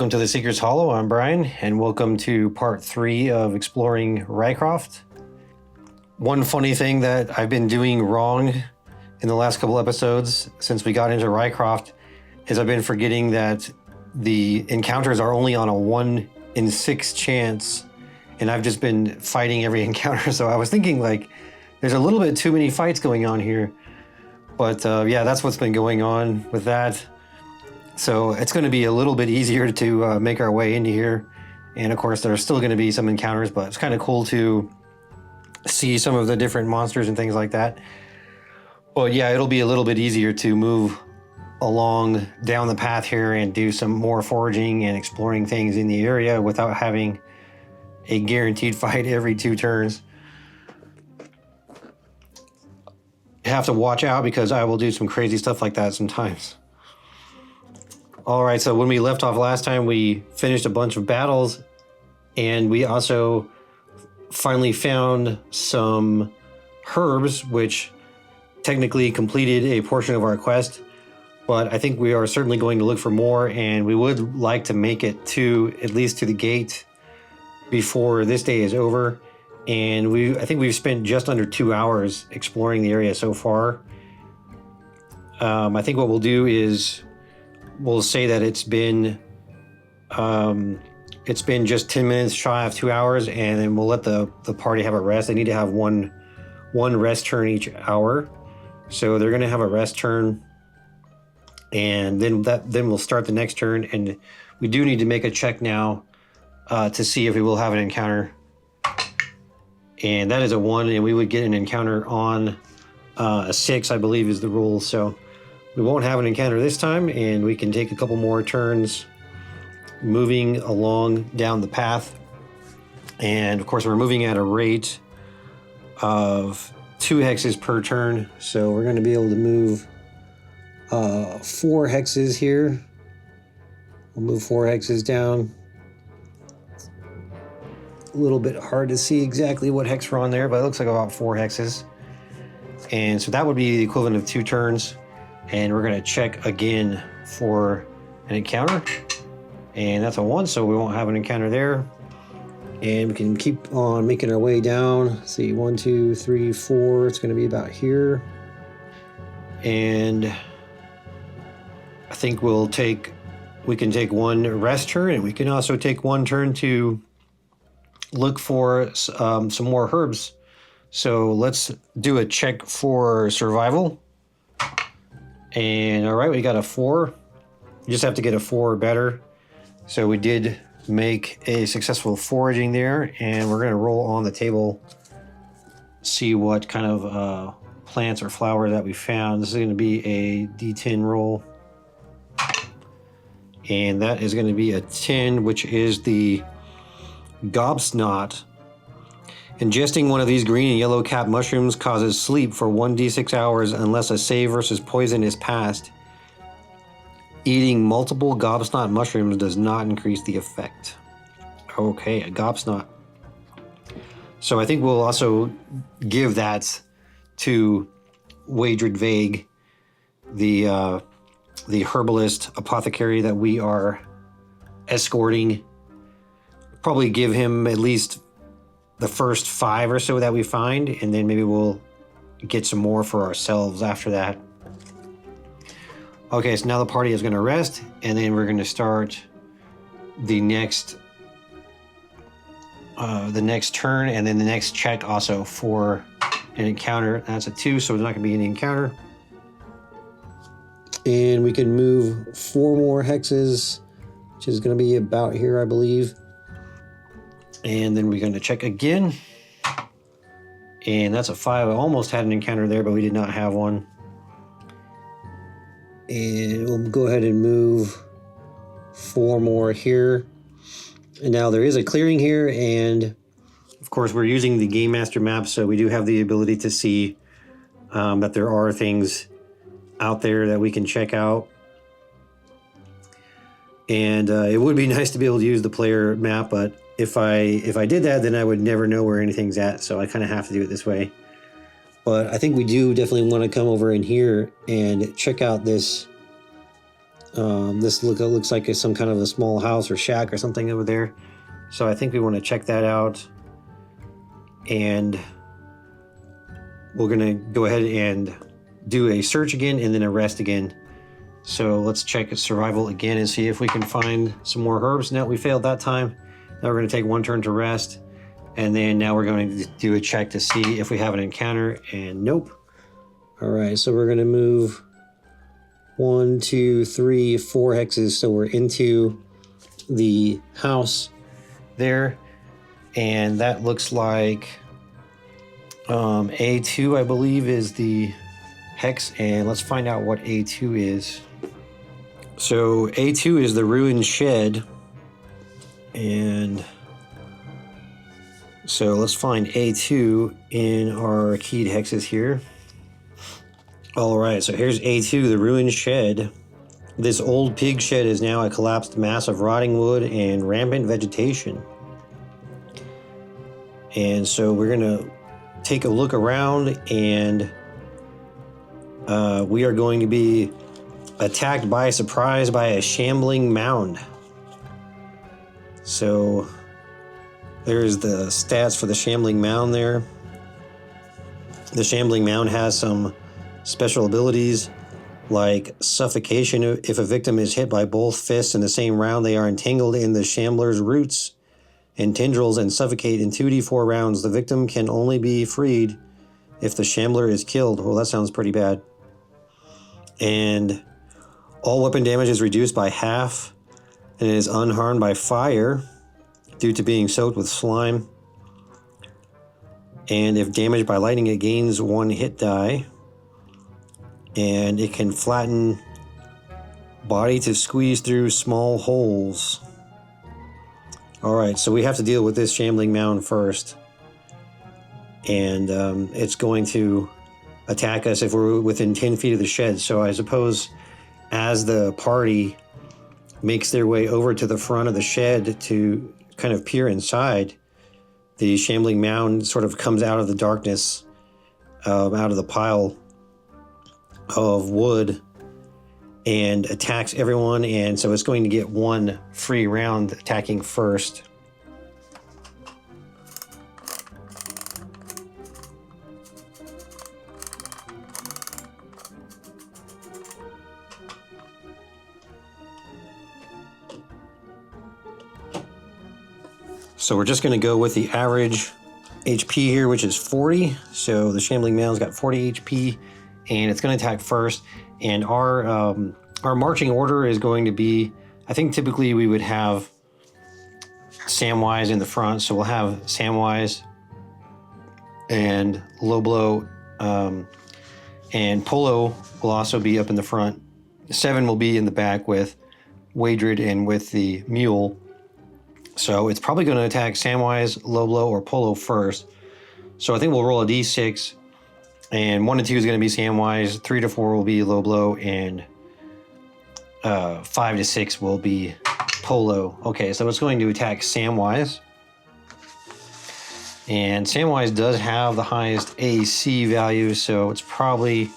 Welcome to the Seeker's Hollow. I'm Brian, and welcome to part 3 of exploring Ryecroft. One funny thing that I've been doing wrong in the last couple episodes since we got into Ryecroft is I've been forgetting that the encounters are only on a 1 in 6 chance, and I've just been fighting every encounter. So I was thinking, like, there's a little bit too many fights going on here. But yeah, that's what's been going on with that. So it's going to be a little bit easier to make our way into here. And of course, there's still going to be some encounters, but it's kind of cool to see some of the different monsters and things like that. But yeah, it'll be a little bit easier to move along down the path here and do some more foraging and exploring things in the area without having a guaranteed fight every 2 turns. You have to watch out because I will do some crazy stuff like that sometimes. All right, so when we left off last time, we finished a bunch of battles, and we also finally found some herbs, which technically completed a portion of our quest. But I think we are certainly going to look for more, and we would like to make it to at least to the gate before this day is over. And I think we've spent just under 2 hours exploring the area so far. I think what we'll do is we'll say that it's been just 10 minutes shy of 2 hours, and then we'll let the party have a rest. They need to have one rest turn each hour, so they're going to have a rest turn, and then we'll start the next turn. And we do need to make a check now to see if we will have an encounter. And that is a 1, and we would get an encounter on a 6, I believe is the rule. So we won't have an encounter this time, and we can take a couple more turns moving along down the path. And of course, we're moving at a rate of 2 hexes per turn. So we're going to be able to move 4 hexes here. We'll move 4 hexes down. A little bit hard to see exactly what hex we're on there, but it looks like about 4 hexes. And so that would be the equivalent of 2 turns. And we're going to check again for an encounter. And that's a 1, so we won't have an encounter there. And we can keep on making our way down. Let's see, 1, 2, 3, 4. It's going to be about here. And I think we can take 1 rest turn, and we can also take 1 turn to look for some more herbs. So let's do a check for survival. And all right, we got a 4. You just have to get a 4 or better. So we did make a successful foraging there, and we're going to roll on the table, see what kind of plants or flowers that we found. This is going to be a D10 roll. And that is going to be a 10, which is the gobsnot. Ingesting one of these green and yellow cap mushrooms causes sleep for 1d6 hours unless a save versus poison is passed. Eating multiple gobsnot mushrooms does not increase the effect. Okay, a gobsnot. So I think we'll also give that to Wadred Vague, the herbalist apothecary that we are escorting. Probably give him at least the first 5 or so that we find, and then maybe we'll get some more for ourselves after that. Okay, so now the party is going to rest, and then we're going to start the next turn, and then the next check also for an encounter. That's a 2, so there's not going to be any encounter. And we can move 4 more hexes, which is going to be about here, I believe. And then we're going to check again. And that's a 5. I almost had an encounter there, but we did not have one. And we'll go ahead and move 4 more here. And now there is a clearing here, and of course we're using the Game Master map, so we do have the ability to see that there are things out there that we can check out. And it would be nice to be able to use the player map, but if I did that, then I would never know where anything's at, so I kind of have to do it this way. But I think we do definitely want to come over in here and check out this This looks like some kind of a small house or shack or something over there. So I think we want to check that out. And we're going to go ahead and do a search again and then a rest again. So let's check survival again and see if we can find some more herbs. No, we failed that time. Now we're going to take one turn to rest. And then now we're going to do a check to see if we have an encounter. And nope. All right, so we're going to move 1, 2, 3, 4 hexes. So we're into the house there. And that looks like A2, I believe, is the hex. And let's find out what A2 is. So A2 is the ruined shed. And so let's find A2 in our keyed hexes here. All right, so here's A2, the ruined shed. This old pig shed is now a collapsed mass of rotting wood and rampant vegetation. And so we're gonna take a look around, and we are going to be attacked by surprise by a shambling mound. So there's the stats for the shambling mound there. The shambling mound has some special abilities like suffocation. If a victim is hit by both fists in the same round, they are entangled in the shambler's roots and tendrils and suffocate in 2d4 rounds. The victim can only be freed if the shambler is killed. Well, that sounds pretty bad. And all weapon damage is reduced by half, and it is unharmed by fire due to being soaked with slime. And if damaged by lightning, it gains 1 hit die. And it can flatten body to squeeze through small holes. Alright, so we have to deal with this shambling mound first. And it's going to attack us if we're within 10 feet of the shed. So I suppose as the party makes their way over to the front of the shed to kind of peer inside, the shambling mound sort of comes out of the darkness, out of the pile of wood, and attacks everyone. And so it's going to get 1 free round attacking first. So we're just going to go with the average HP here, which is 40. So the shambling mound's got 40 HP, and it's going to attack first. And our marching order is going to be, I think typically we would have Samwise in the front. So we'll have Samwise and low blow, and Polo will also be up in the front. 7 will be in the back with Wadred and with the mule. So it's probably going to attack Samwise, low blow, or Polo first. So I think we'll roll a d6, and 1 and 2 is going to be Samwise, 3 to 4 will be low blow, and 5 to 6 will be Polo. Okay, so it's going to attack Samwise. And Samwise does have the highest AC value, so it's probably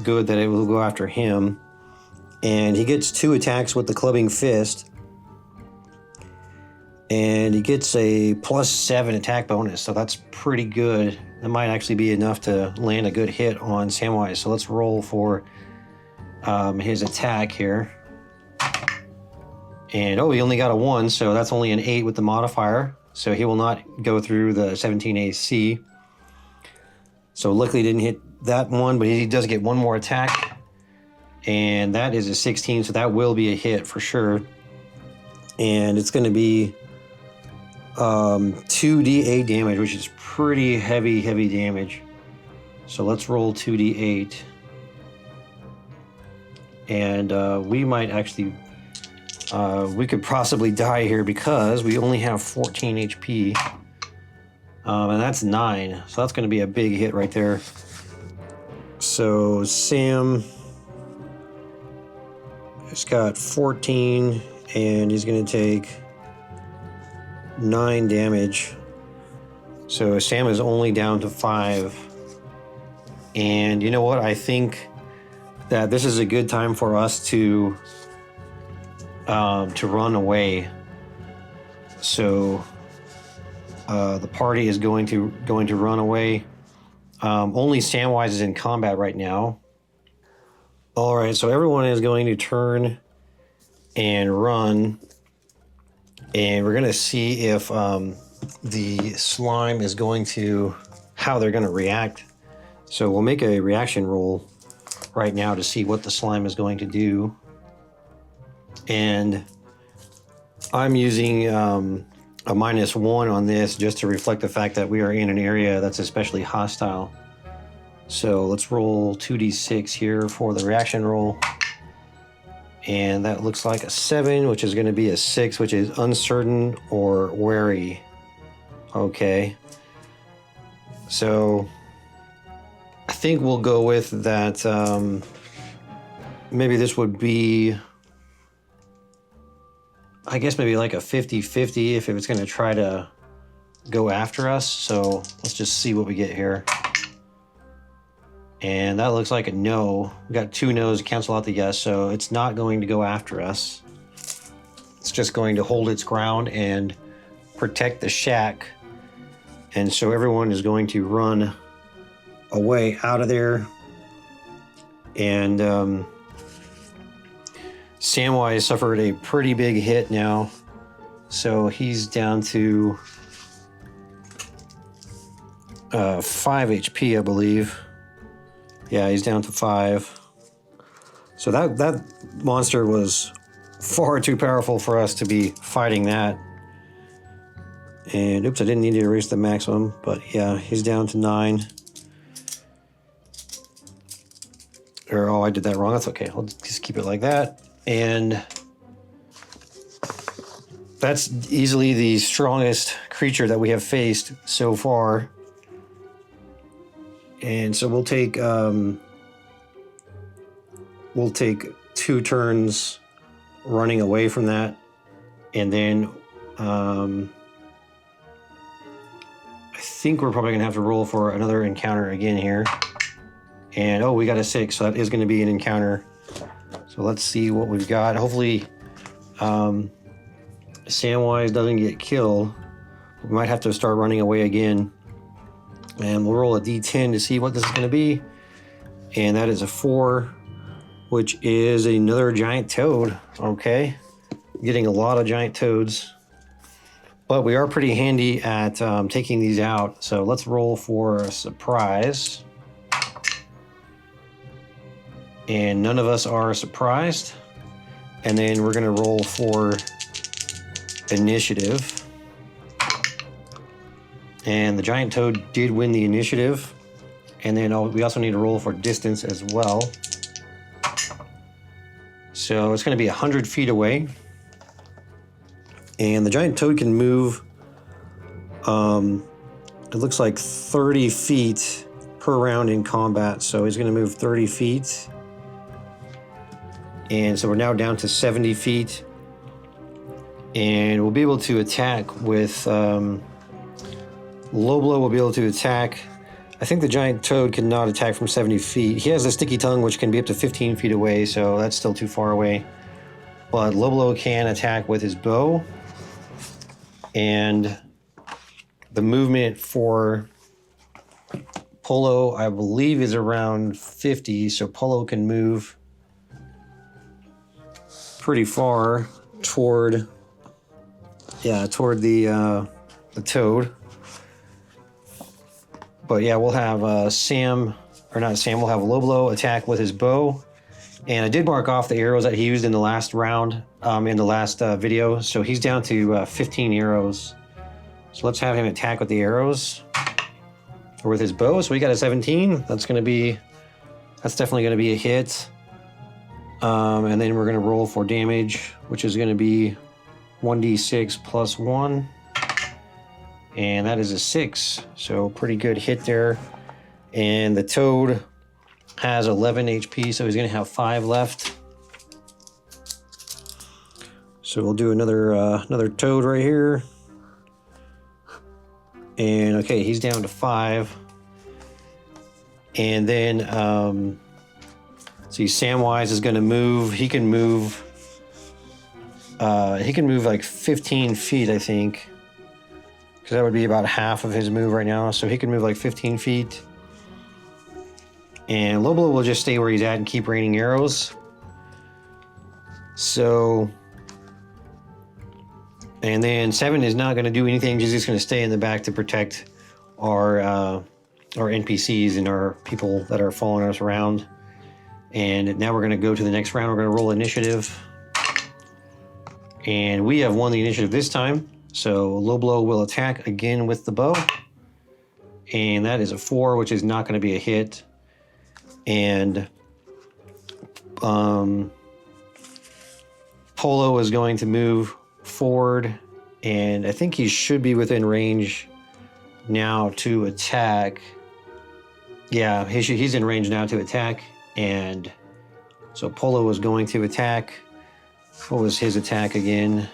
good that it will go after him. And he gets 2 attacks with the clubbing fist. And he gets a +7 attack bonus, so that's pretty good. That might actually be enough to land a good hit on Samwise. So let's roll for his attack here. And oh, he only got a 1, so that's only an 8 with the modifier. So he will not go through the 17 AC. So luckily didn't hit that one, but he does get 1 more attack. And that is a 16, so that will be a hit for sure. And it's going to be 2d8 damage, which is pretty heavy damage. So let's roll 2d8. And we might actually, we could possibly die here because we only have 14 HP. And that's 9. So that's going to be a big hit right there. So Sam has got 14, and he's going to take 9 damage. So Sam is only down to 5. And you know what? I think that this is a good time for us to to run away. So the party is going to run away. Only Samwise is in combat right now. All right, so everyone is going to turn and run, and we're going to see if the slime is going to, how they're going to react. So we'll make a reaction roll right now to see what the slime is going to do. And I'm using a -1 on this just to reflect the fact that we are in an area that's especially hostile. So let's roll 2d6 here for the reaction roll. And that looks like a 7, which is going to be a 6, which is uncertain or wary. Okay. So I think we'll go with that. Maybe this would be, I guess maybe like a 50-50 if it's going to try to go after us. So let's just see what we get here. And that looks like a no. We got 2 no's to cancel out the yes, so it's not going to go after us. It's just going to hold its ground and protect the shack. And so everyone is going to run away out of there. And Samwise suffered a pretty big hit now. So he's down to 5 HP, I believe. Yeah, he's down to 5. So that monster was far too powerful for us to be fighting that. And oops, I didn't need to erase the maximum, but yeah, he's down to 9. Or, oh, I did that wrong. That's okay. I'll just keep it like that. And that's easily the strongest creature that we have faced so far. And so we'll take 2 turns running away from that, and then I think we're probably gonna have to roll for another encounter again here. And oh, we got a 6, so that is going to be an encounter. So let's see what we've got. Hopefully, Samwise doesn't get killed. We might have to start running away again. And we'll roll a d10 to see what this is going to be. And that is a 4, which is another giant toad. Okay. Getting a lot of giant toads. But we are pretty handy at taking these out. So let's roll for a surprise. And none of us are surprised. And then we're going to roll for initiative. And the giant toad did win the initiative. And then we also need to roll for distance as well. So it's going to be 100 feet away. And the giant toad can move, it looks like 30 feet per round in combat. So he's going to move 30 feet. And so we're now down to 70 feet. And we'll be able to attack with... Low blow will be able to attack. I think the giant toad cannot attack from 70 feet. He has a sticky tongue, which can be up to 15 feet away, so that's still too far away. But low blow can attack with his bow. And the movement for Polo, I believe, is around 50, so Polo can move pretty far toward the toad. But yeah, we'll have we'll have low blow attack with his bow. And I did mark off the arrows that he used in the last round, in the last video. So he's down to 15 arrows. So let's have him attack with the arrows. Or with his bow. So we got a 17. That's definitely gonna be a hit. And then we're gonna roll for damage, which is gonna be 1d6 plus 1. And that is a 6, so pretty good hit there. And the toad has 11 HP, so he's going to have 5 left. So we'll do another toad right here. And okay, he's down to 5. And then, see, Samwise is going to move. He can move he can move like 15 feet, I think. Because that would be about half of his move right now. So he can move like 15 feet. And Loblo will just stay where he's at and keep raining arrows. So... And then 7 is not going to do anything. He's just going to stay in the back to protect our NPCs and our people that are following us around. And now we're going to go to the next round. We're going to roll initiative. And we have won the initiative this time. So Loblo will attack again with the bow. And that is a 4, which is not going to be a hit. And Polo is going to move forward. And I think he should be within range now to attack. Yeah, he's in range now to attack. And so Polo is going to attack. What was his attack again?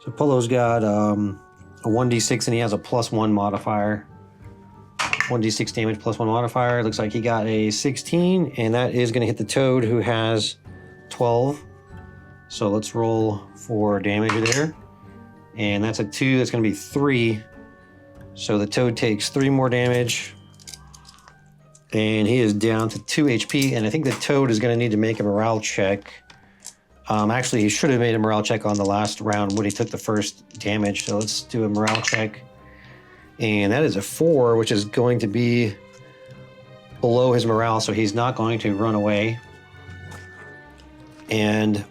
So Polo's got a 1d6 and he has a +1 modifier. 1d6 damage +1 modifier. Looks like he got a 16, and that is going to hit the Toad, who has 12. So let's roll for damage there. And that's a 2. That's going to be 3. So the Toad takes 3 more damage. And he is down to 2 HP. And I think the Toad is going to need to make a morale check. Actually, he should have made a morale check on the last round when he took the first damage. So let's do a morale check. And that is a 4, which is going to be below his morale. So he's not going to run away. And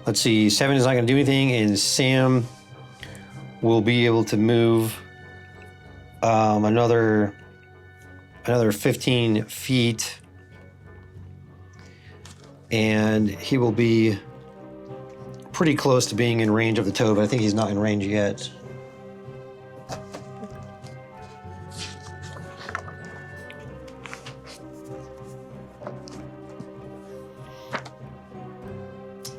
let's see, 7 is not going to do anything. And Sam will be able to move another 15 feet. And he will be pretty close to being in range of the Toad, but I think he's not in range yet.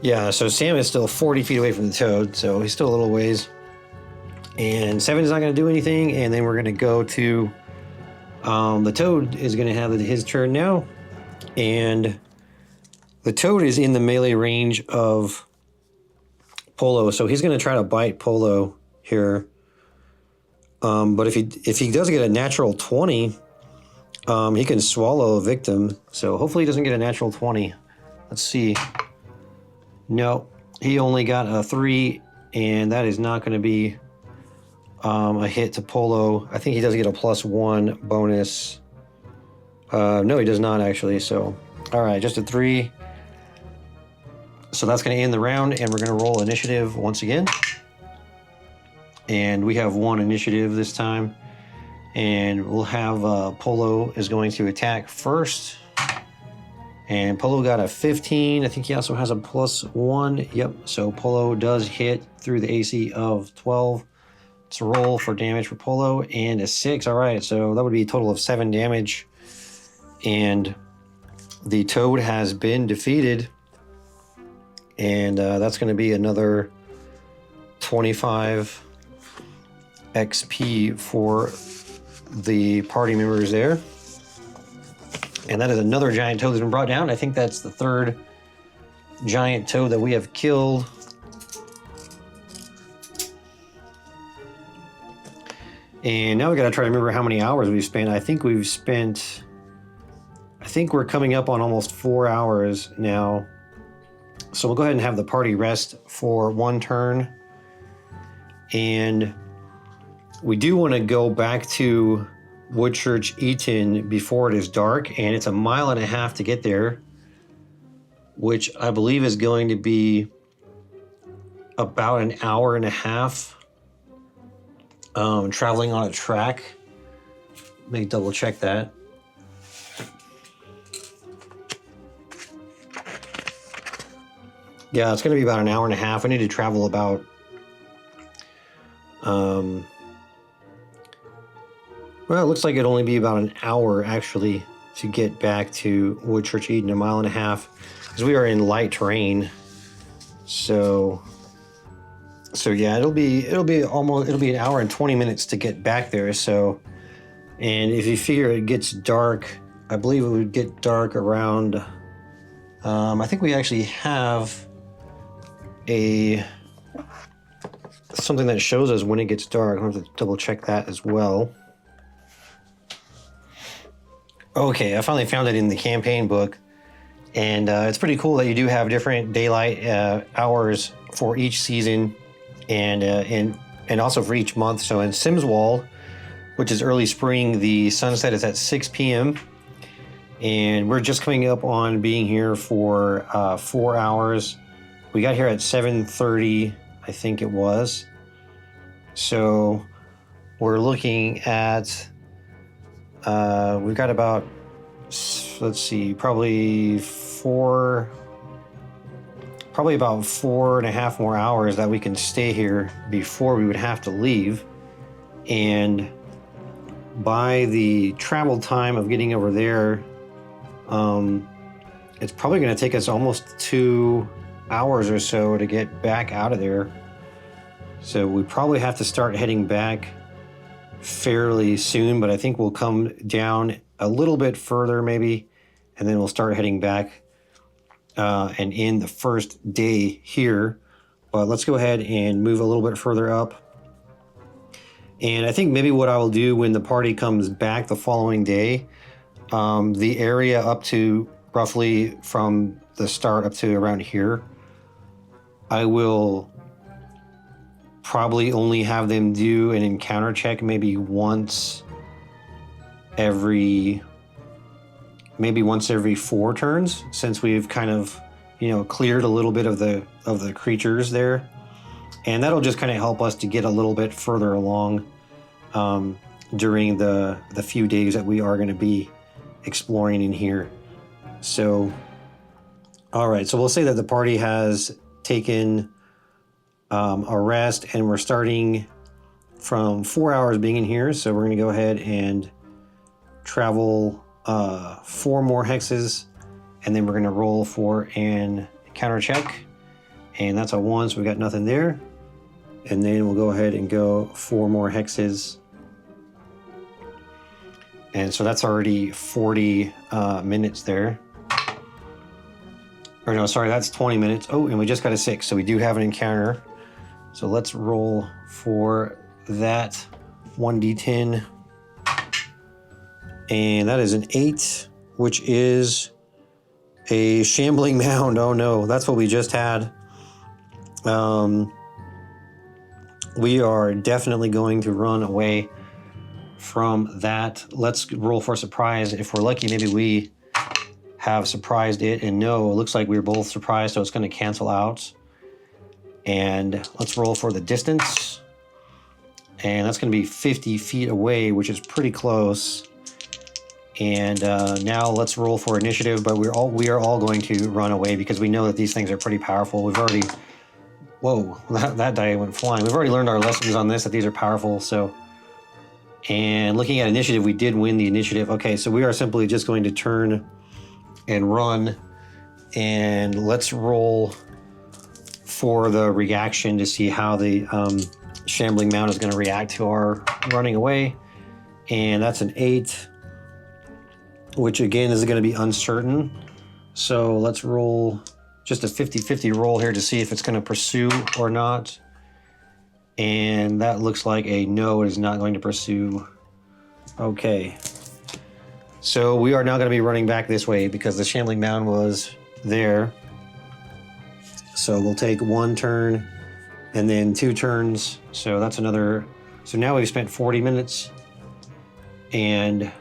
Yeah, so Sam is still 40 feet away from the Toad, so he's still a little ways. And 7 is not going to do anything, and then we're going to go to... the Toad is going to have his turn now, and... The Toad is in the melee range of Polo, so he's going to try to bite Polo here. But if he does get a natural 20, he can swallow a victim. So hopefully he doesn't get a natural 20. Let's see. No, he only got a 3, and that is not going to be a hit to Polo. I think he does get a +1 bonus. No, he does not actually. So, all right, just a 3. So that's going to end the round, and we're going to roll initiative once again. And we have 1 initiative this time. And we'll have Polo is going to attack first. And Polo got a 15. I think he also has a +1. Yep, so Polo does hit through the AC of 12. Let's roll for damage for Polo, and a 6. All right, so that would be a total of 7 damage. And the Toad has been defeated. And that's going to be another 25 XP for the party members there. And that is another giant Toad that's been brought down. I think that's the 3rd giant Toad that we have killed. And now we got to try to remember how many hours we've spent. I think we're coming up on almost 4 hours now. So we'll go ahead and have the party rest for 1 turn. And we do want to go back to Woodchurch Eaton before it is dark. And it's 1.5 miles to get there, which I believe is going to be about 1.5 hours traveling on a track. Let me double check that. Yeah, it's going to be about 1.5 hours. I need to travel about, well, it looks like it'd only be about 1 hour actually to get back to Woodchurch Eaton, 1.5 miles, because we are in light terrain. So yeah, it'll be 1 hour and 20 minutes to get back there. So, and if you figure it gets dark, I believe it would get dark around, I think we actually have something that shows us when it gets dark. I'll have to double check that as well. Okay, I finally found it in the campaign book, and it's pretty cool that you do have different daylight hours for each season, and also for each month. So in Simswald, which is early spring, the sunset is at 6 p.m. and we're just coming up on being here for 4 hours. We got here at 7:30, I think it was. So we're looking at, we've got about, let's see, probably about 4.5 more hours that we can stay here before we would have to leave. And by the travel time of getting over there, it's probably going to take us almost 2 hours or so to get back out of there. So we probably have to start heading back fairly soon, but I think we'll come down a little bit further maybe, and then we'll start heading back and end the first day here. But let's go ahead and move a little bit further up. And I think maybe what I will do when the party comes back the following day, the area up to roughly from the start up to around here, I will probably only have them do an encounter check maybe once every 4 turns, since we've kind of, cleared a little bit of the creatures there. And that'll just kind of help us to get a little bit further along during the few days that we are going to be exploring in here. So, all right, so we'll say that the party has taken a rest, and we're starting from 4 hours being in here. So we're going to go ahead and travel 4 more hexes, and then we're going to roll for an encounter check, and that's a 1, so we got nothing there. And then we'll go ahead and go 4 more hexes, and so that's already 40 minutes there. Or no, sorry, that's 20 minutes. Oh, and we just got a 6, so we do have an encounter. So let's roll for that 1d10. And that is an 8, which is a shambling mound. Oh no, that's what we just had. We are definitely going to run away from that. Let's roll for surprise. If we're lucky, maybe we have surprised it. And no, it looks like we were both surprised, so it's going to cancel out. And let's roll for the distance. And that's going to be 50 feet away, which is pretty close. And now let's roll for initiative, but we are all going to run away because we know that these things are pretty powerful. We've already, whoa, that die went flying. We've already learned our lessons on this, that these are powerful. So, and looking at initiative, we did win the initiative. Okay, so we are simply just going to turn and run, and let's roll for the reaction to see how the shambling mound is going to react to our running away. And that's an 8, which again is going to be uncertain. So let's roll just a 50-50 roll here to see if it's going to pursue or not. And that looks like a no, it is not going to pursue. Okay. So we are now going to be running back this way because the shambling mound was there. So we'll take 1 turn and then 2 turns. So that's another. So now we've spent 40 minutes. And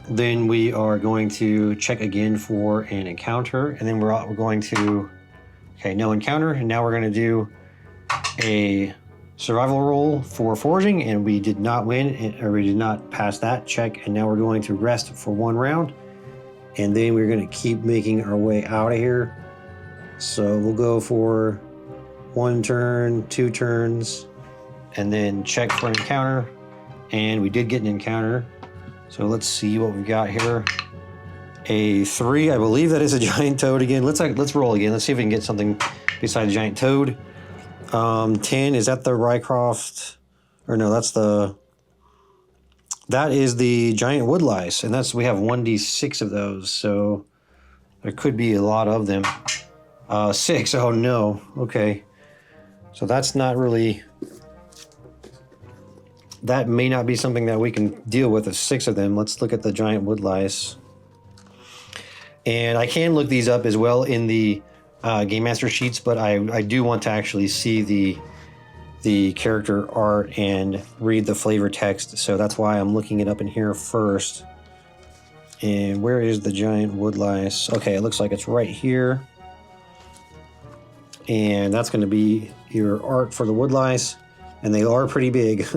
then we are going to check again for an encounter. And then we're going to, okay, no encounter. And now we're going to do a survival roll for foraging. And we did not win, or we did not pass that check. And now we're going to rest for 1 round. And then we're going to keep making our way out of here. So we'll go for 1 turn, 2 turns, and then check for an encounter. And we did get an encounter. So let's see what we've got here. A 3, I believe that is a giant toad again. Let's roll again. Let's see if we can get something besides giant toad. 10, is that the Ryecroft? Or no, that is the giant wood lice. And we have 1d6 of those. So there could be a lot of them. 6. Oh no. Okay. So that's not really... That may not be something that we can deal with 6 of them. Let's look at the giant wood lice. And I can look these up as well in the Game Master sheets, but I do want to actually see the character art and read the flavor text. So that's why I'm looking it up in here first. And where is the giant wood lice? Okay, it looks like it's right here. And that's going to be your art for the wood lice. And they are pretty big.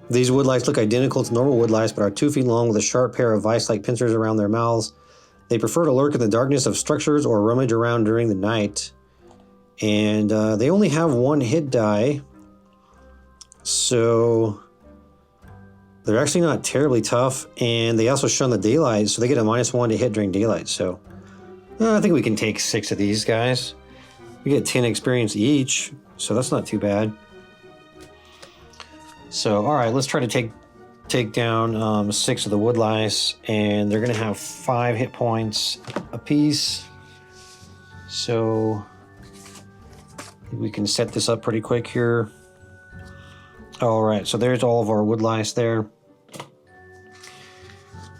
These wood lice look identical to normal wood lice, but are 2 feet long with a sharp pair of vice-like pincers around their mouths. They prefer to lurk in the darkness of structures or rummage around during the night. And they only have 1 hit die. So they're actually not terribly tough. And they also shun the daylight, so they get a -1 to hit during daylight. So I think we can take 6 of these guys. We get 10 experience each, so that's not too bad. So, all right, let's try to take down 6 of the wood lice, and they're going to have 5 hit points apiece. So we can set this up pretty quick here. All right, so there's all of our wood lice there.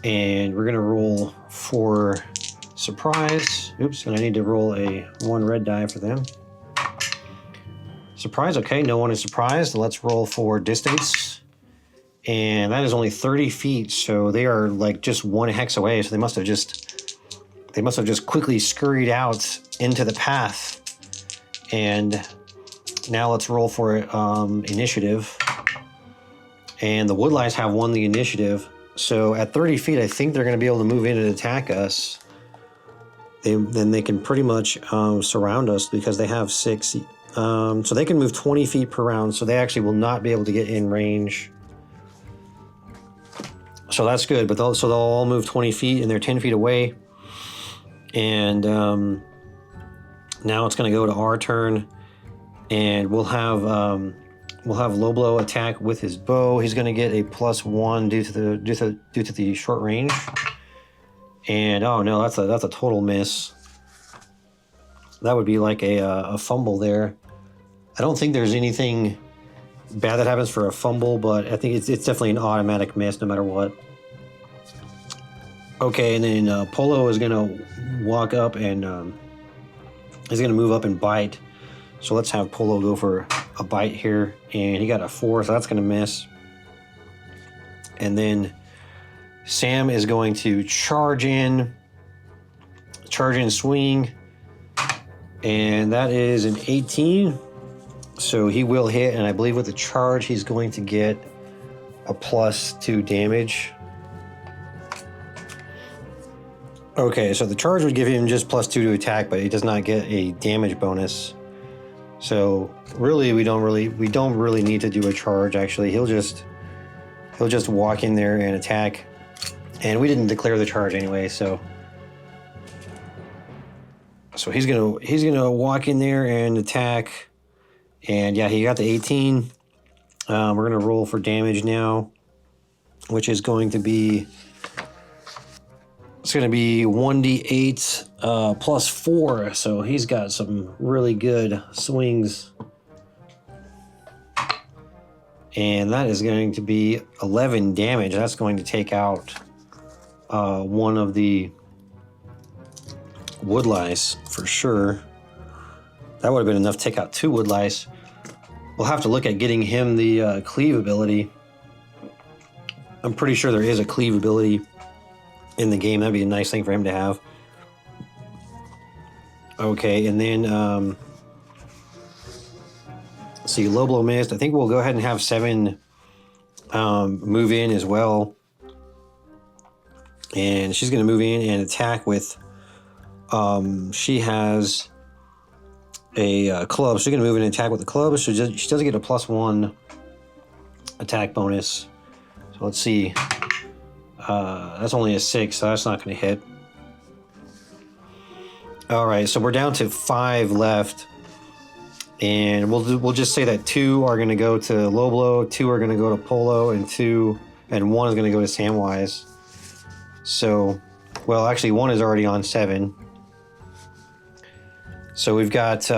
And we're going to roll for surprise. Oops, and I need to roll a 1 red die for them. Surprise, okay, no one is surprised. Let's roll for distance. And that is only 30 feet, so they are like just 1 hex away, so they must have just quickly scurried out into the path. And now let's roll for initiative. And the wood lice have won the initiative. So at 30 feet, I think they're going to be able to move in and attack us. Then they can pretty much surround us because they have 6. So they can move 20 feet per round, so they actually will not be able to get in range. So that's good, but they'll all move 20 feet and they're 10 feet away. And now it's going to go to our turn, and we'll have low blow attack with his bow. He's going to get a +1 due to the short range. And oh no, that's a total miss. That would be like a fumble there. I don't think there's anything bad that happens for a fumble, but I think it's definitely an automatic miss no matter what. Okay, and then Polo is going to walk up and he's going to move up and bite. So let's have Polo go for a bite here, and he got a 4, so that's going to miss. And then Sam is going to charge in swing, and that is an 18. So he will hit, and I believe with the charge, he's going to get a +2 damage. Okay, so the charge would give him just +2 to attack, but he does not get a damage bonus. So really, we don't really need to do a charge. Actually, he'll just walk in there and attack, and we didn't declare the charge anyway. So he's gonna walk in there and attack. And yeah, he got the 18. We're going to roll for damage now, which is going to be... It's going to be 1d8 +4. So he's got some really good swings. And that is going to be 11 damage. That's going to take out one of the wood lice for sure. That would have been enough to take out 2 wood lice. We'll have to look at getting him the cleave ability. I'm pretty sure there is a cleave ability in the game. That'd be a nice thing for him to have. Okay, and then let's see, low blow missed. I think we'll go ahead and have 7 move in as well. And she's going to move in and attack with... she has a club. She's going to move in and attack with the club. So she doesn't get a +1 attack bonus. So let's see. That's only a 6, so that's not going to hit. All right, so we're down to 5 left. And we'll just say that 2 are going to go to low blow, 2 are going to go to Polo, and 1 is going to go to Samwise. So, well, actually 1 is already on 7. So we've got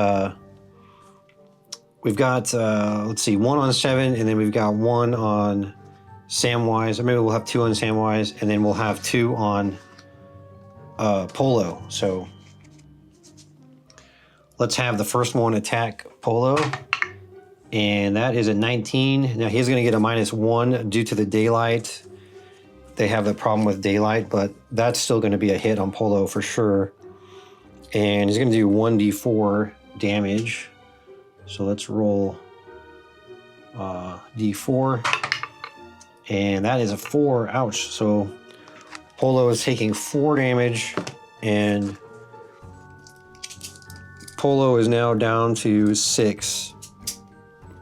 let's see, 1 on 7, and then we've got 1 on Samwise, or maybe we'll have 2 on Samwise, and then we'll have 2 on Polo. So let's have the first one attack Polo, and that is a 19. Now he's going to get a -1 due to the daylight. They have the problem with daylight, but that's still going to be a hit on Polo for sure. And he's going to do 1d4 damage. So let's roll d4. And that is a 4. Ouch. So Polo is taking 4 damage, and Polo is now down to 6.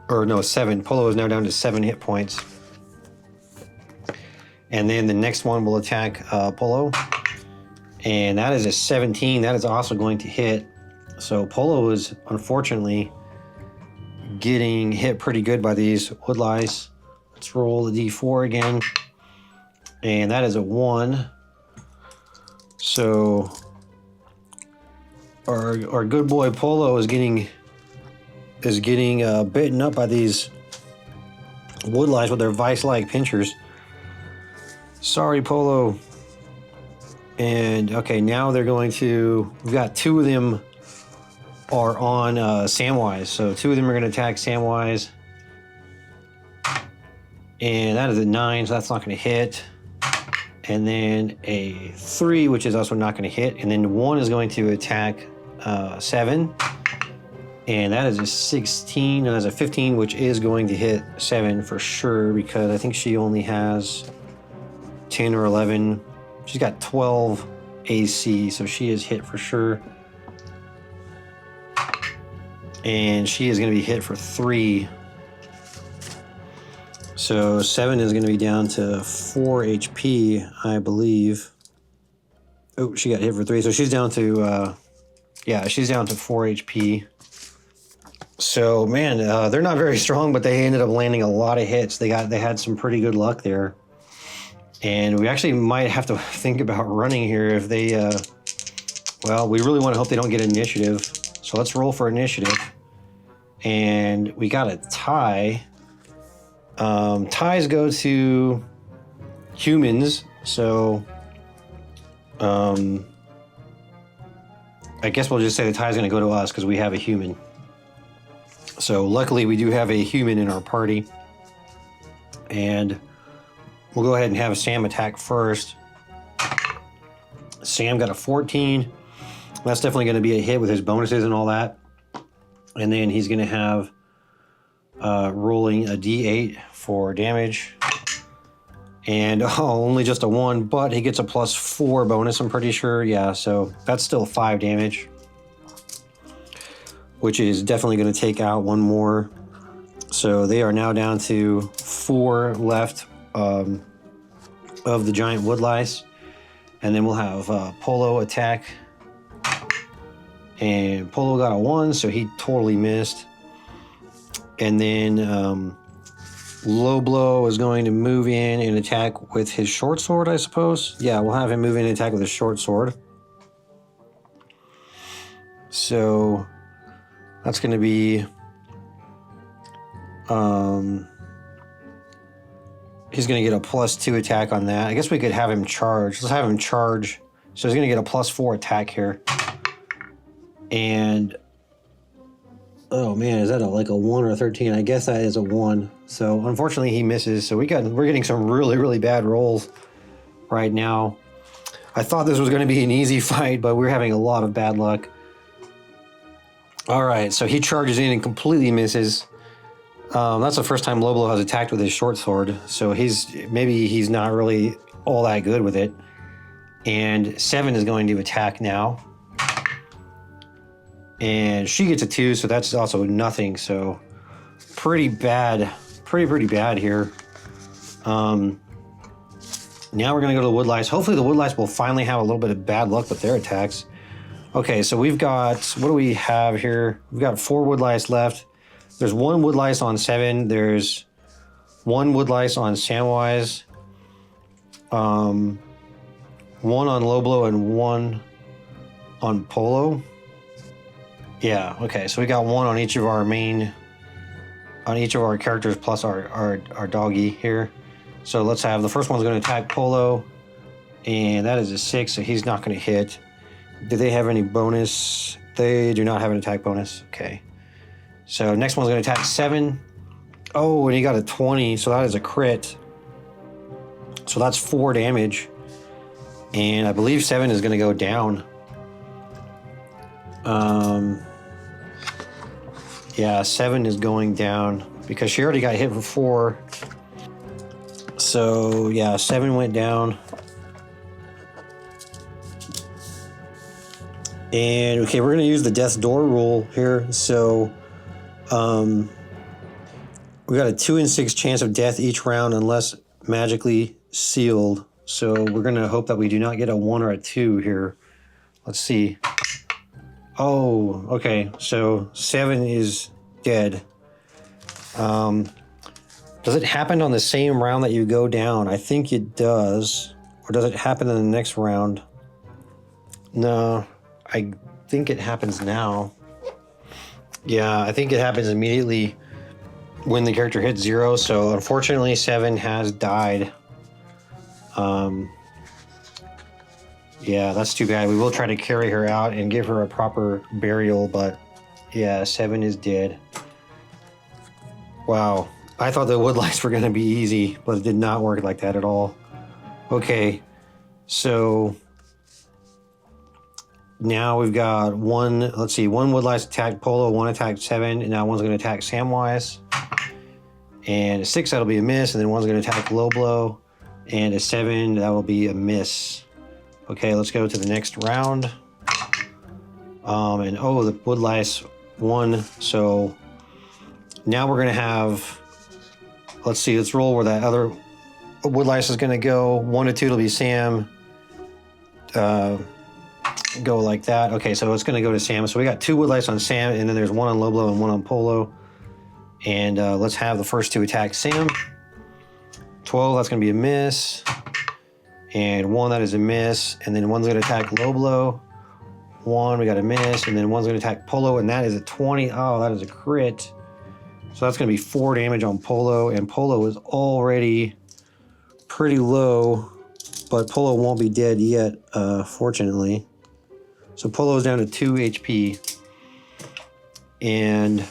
Or no, 7. Polo is now down to 7 hit points. And then the next one will attack Polo. And that is a 17. That is also going to hit. So Polo is unfortunately getting hit pretty good by these wood lice. Let's roll the d4 again. And that is a 1. So our good boy Polo is getting bitten up by these wood lice with their vice-like pinchers. Sorry, Polo. And okay, now they're going to, we've got 2 of them are on Samwise. So 2 of them are going to attack Samwise. And that is a 9, so that's not going to hit. And then a 3, which is also not going to hit. And then 1 is going to attack 7. And that is a 16, and that's a 15, which is going to hit 7 for sure, because I think she only has 10 or 11. She's got 12 AC, so she is hit for sure. And she is going to be hit for 3. So 7 is going to be down to 4 HP, I believe. Oh, she got hit for 3. So she's down to, she's down to 4 HP. So, man, they're not very strong, but they ended up landing a lot of hits. They had some pretty good luck there. And we actually might have to think about running here if they, well, we really want to hope they don't get initiative. So let's roll for initiative. And we got a tie. Ties go to humans, so I guess we'll just say the tie's going to go to us because we have a human. So luckily we do have a human in our party. And we'll go ahead and have Sam attack first. Sam got a 14. That's definitely going to be a hit with his bonuses and all that. And then he's going to have rolling a d8 for damage. And only just a 1, but he gets a +4 bonus, I'm pretty sure. Yeah, so that's still 5 damage, which is definitely going to take out 1 more. So they are now down to 4 left of the giant wood lice. And then we'll have Polo attack. And Polo got a 1, so he totally missed. And then Low Blow is going to move in and attack with his short sword, I suppose. Yeah, we'll have him move in and attack with his short sword. So that's going to be... he's going to get a +2 attack on that. I guess we could have him charge. Let's have him charge. So he's going to get a +4 attack here. And... oh man, is that like a 1 or a 13? I guess that is a 1. So unfortunately he misses. So we're getting some really, really bad rolls right now. I thought this was going to be an easy fight, but we're having a lot of bad luck. All right, so he charges in and completely misses. That's the first time Loblo has attacked with his short sword. So maybe he's not really all that good with it. And 7 is going to attack now. And she gets a 2, so that's also nothing. So pretty bad, pretty bad here. Now we're going to go to the wood lice. Hopefully the wood lice will finally have a little bit of bad luck with their attacks. Okay, so we've got, what do we have here? We've got 4 wood lice left. There's 1 wood lice on 7. There's 1 wood lice on Samwise. 1 on Loblo and 1 on Polo. Yeah, okay, so we got 1 on each of our characters plus our doggy here. So let's have, the first one's going to attack Polo, and that is a 6, so he's not going to hit. Do they have any bonus? They do not have an attack bonus. Okay. So next one's going to attack 7. Oh, and he got a 20, so that is a crit. So that's 4 damage. And I believe 7 is going to go down. Yeah, 7 is going down because she already got hit for 4. So yeah, 7 went down. And okay, we're going to use the death's door rule here. So we got a 2 in 6 chance of death each round unless magically sealed. So we're going to hope that we do not get a 1 or a 2 here. Let's see. Oh, okay. So 7 is dead. Does it happen on the same round that you go down? I think it does. Or does it happen in the next round? No, I think it happens now. Yeah, I think it happens immediately when the character hits 0. So unfortunately, 7 has died. Yeah, that's too bad. We will try to carry her out and give her a proper burial, but yeah, 7 is dead. Wow. I thought the woodlice were going to be easy, but it did not work like that at all. Okay, so now we've got 1, let's see, 1 woodlice attacked Polo, 1 attacked 7, and now 1's going to attack Samwise. And a 6, that'll be a miss, and then 1's going to attack Low Blow, and a 7, that will be a miss. Okay, let's go to the next round. And oh, the woodlice won, so now we're going to have, let's see, let's roll where that other woodlice is going to go. 1 to 2 will be Sam. Go like that. Okay, so it's going to go to Sam. So we got 2 woodlice on Sam, and then there's 1 on Low Blow and 1 on Polo. And let's have the first 2 attack Sam. 12, that's going to be a miss. And 1, that is a miss. And then 1's going to attack Low Blow. 1, we got a miss. And then 1's going to attack Polo, and that is a 20. Oh, that is a crit. So that's going to be 4 damage on Polo. And Polo is already pretty low, but Polo won't be dead yet, fortunately. So Polo's down to 2 HP. And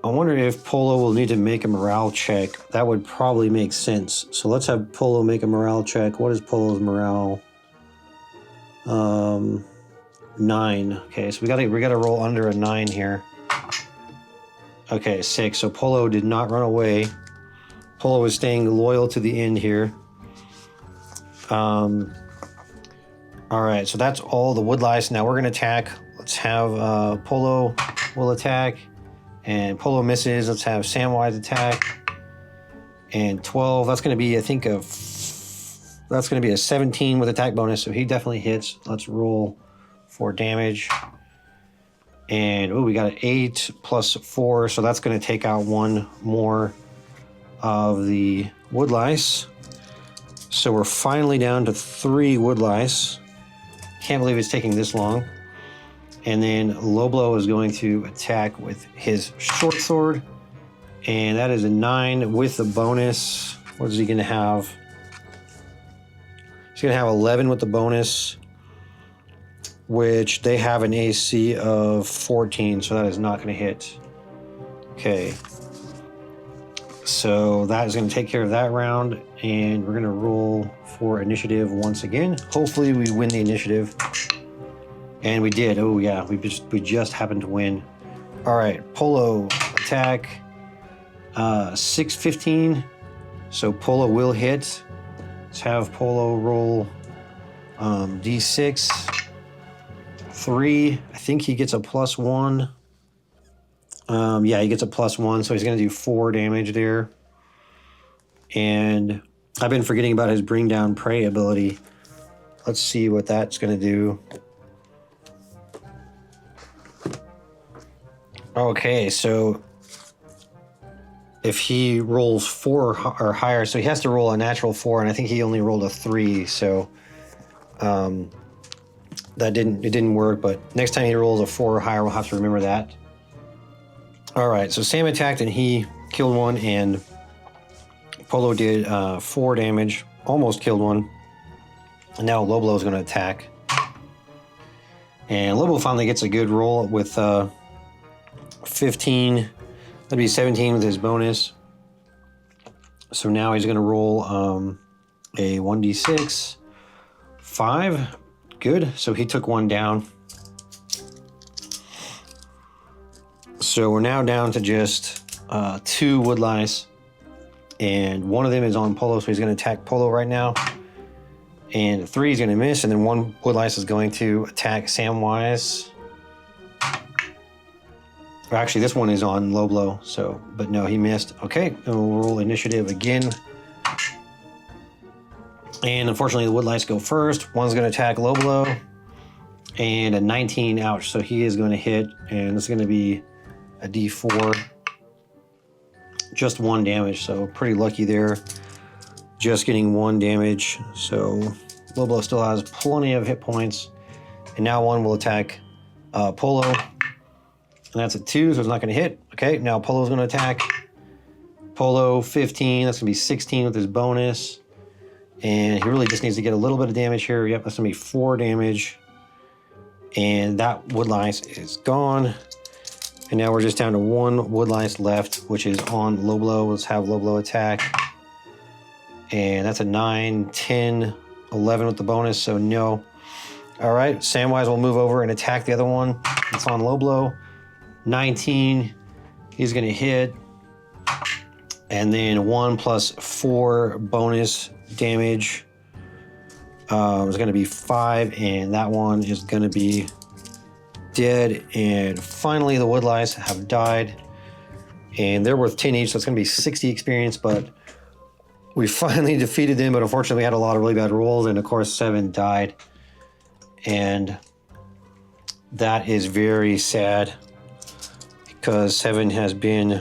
I wonder if Polo will need to make a morale check. That would probably make sense. So let's have Polo make a morale check. What is Polo's morale? 9. Okay, so we gotta roll under a 9 here. Okay, 6. So Polo did not run away. Polo is staying loyal to the end here. All right, so that's all the woodlice. Now we're gonna attack. Let's have Polo will attack. And Polo misses. Let's have Samwise attack. And 12, that's going to be, I think, that's going to be a 17 with attack bonus, so he definitely hits. Let's roll for damage. And, oh, we got an 8 plus 4, so that's going to take out 1 more of the woodlice. So we're finally down to 3 woodlice. Can't believe it's taking this long. And then Low Blow is going to attack with his short sword. And that is a 9 with the bonus. What is he going to have? He's going to have 11 with the bonus, which they have an AC of 14, so that is not going to hit. Okay. So that is going to take care of that round. And we're going to roll for initiative once again. Hopefully we win the initiative. And we did. Oh yeah, we just happened to win. All right, Polo attack. 6-15. So Polo will hit. Let's have Polo roll D6. 3. I think he gets a +1. Yeah, he gets a +1, so he's gonna do 4 damage there. And I've been forgetting about his bring down prey ability. Let's see what that's gonna do. Okay, so if he rolls 4 or higher, so he has to roll a natural 4, and I think he only rolled a 3, so it didn't work, but next time he rolls a 4 or higher, we'll have to remember that. All right, so Sam attacked and he killed one, and Polo did 4 damage, almost killed one. And now Loblo is going to attack. And Lobo finally gets a good roll with 15. That'd be 17 with his bonus. So now he's going to roll a 1d6. 5. Good. So he took 1 down. So we're now down to just 2 wood lice. And one of them is on Polo, so he's going to attack Polo right now. And 3 is going to miss, and then 1 wood lice is going to attack Samwise. Or actually, this one is on low blow, so, but no, he missed. Okay, and we'll roll initiative again. And unfortunately, the wood lice go first. One's going to attack low blow, and a 19, ouch. So he is going to hit, and this is going to be a d4. Just 1 damage, so pretty lucky there. Just getting 1 damage, so Lobo still has plenty of hit points. And now 1 will attack Polo. And that's a 2, so it's not going to hit. Okay, now Polo's going to attack. Polo, 15. That's going to be 16 with his bonus. And he really just needs to get a little bit of damage here. Yep, that's going to be 4 damage. And that wood lice is gone. And now we're just down to 1 wood lice left, which is on Loblo. Let's have Loblo attack. And that's a 9, 10, 11 with the bonus, so no. All right, Samwise will move over and attack the other one. It's on low blow. 19, he's going to hit. And then 1 plus 4 bonus damage is going to be 5, and that one is going to be dead. And finally, the wood lice have died. And they're worth 10 each, so it's going to be 60 experience, but we finally defeated them, but unfortunately we had a lot of really bad rolls, and of course 7 died. And that is very sad because 7 has been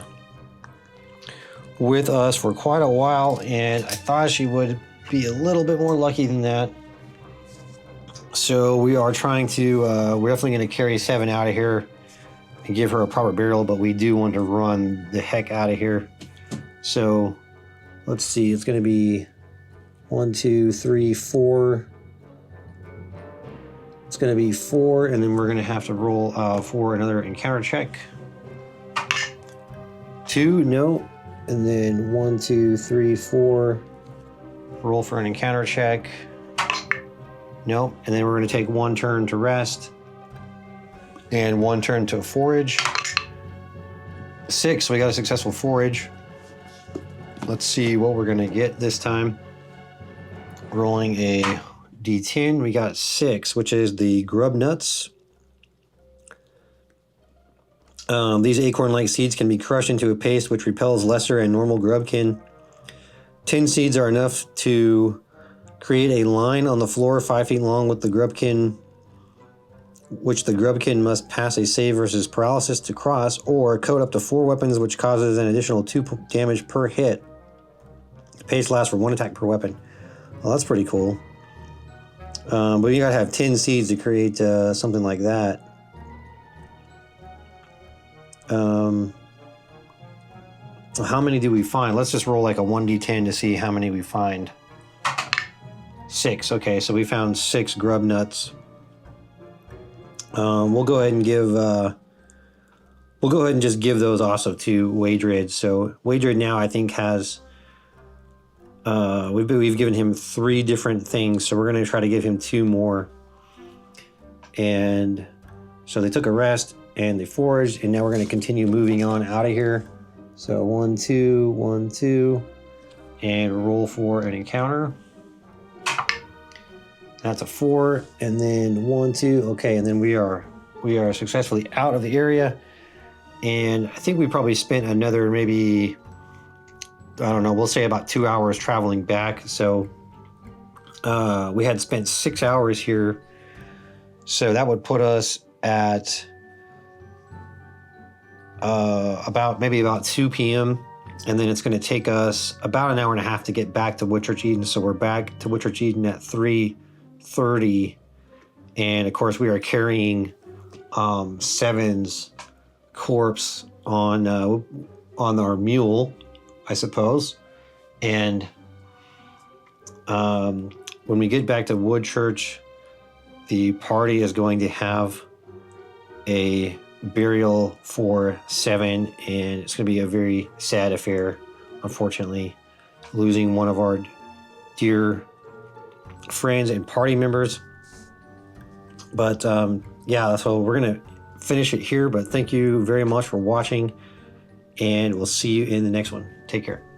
with us for quite a while, and I thought she would be a little bit more lucky than that. So we are trying to, we're definitely going to carry 7 out of here and give her a proper burial, but we do want to run the heck out of here. So let's see, it's going to be 1, 2, 3, 4. It's going to be 4, and then we're going to have to roll for another encounter check. 2, no. And then 1, 2, 3, 4. Roll for an encounter check. Nope. And then we're going to take 1 turn to rest. And 1 turn to forage. 6, so we got a successful forage. Let's see what we're going to get this time. Rolling a d10, we got 6, which is the grub nuts. These acorn-like seeds can be crushed into a paste which repels lesser and normal grubkin. 10 seeds are enough to create a line on the floor 5 feet long with the grubkin, which the grubkin must pass a save versus paralysis to cross, or coat up to 4 weapons, which causes an additional 2 damage per hit. The paste lasts for 1 attack per weapon. Well, that's pretty cool. But you gotta have 10 seeds to create something like that. How many do we find? Let's just roll like a 1d10 to see how many we find. 6. Okay, so we found 6 grub nuts. We'll go ahead and give. We'll go ahead and just give those also to Wadrid. So Wadrid now I think has. We've given him 3 different things, so we're going to try to give him 2 more. And so they took a rest and they foraged, and now we're going to continue moving on out of here. So 1, 2, 1, 2, and roll for an encounter. That's a 4, and then 1, 2. Okay, and then we are successfully out of the area, and I think we probably spent another maybe, I don't know, we'll say about 2 hours traveling back. So we had spent 6 hours here, so that would put us at about 2 p.m. And then it's going to take us about an hour and a half to get back to Whitchurch Eden. So we're back to Whitchurch Eden at 3:30, And of course, we are carrying Seven's corpse on our mule, I suppose. And when we get back to Woodchurch, the party is going to have a burial for Seven, and it's going to be a very sad affair, unfortunately, losing one of our dear friends and party members. But yeah, so we're going to finish it here, but thank you very much for watching, and we'll see you in the next one. Take care.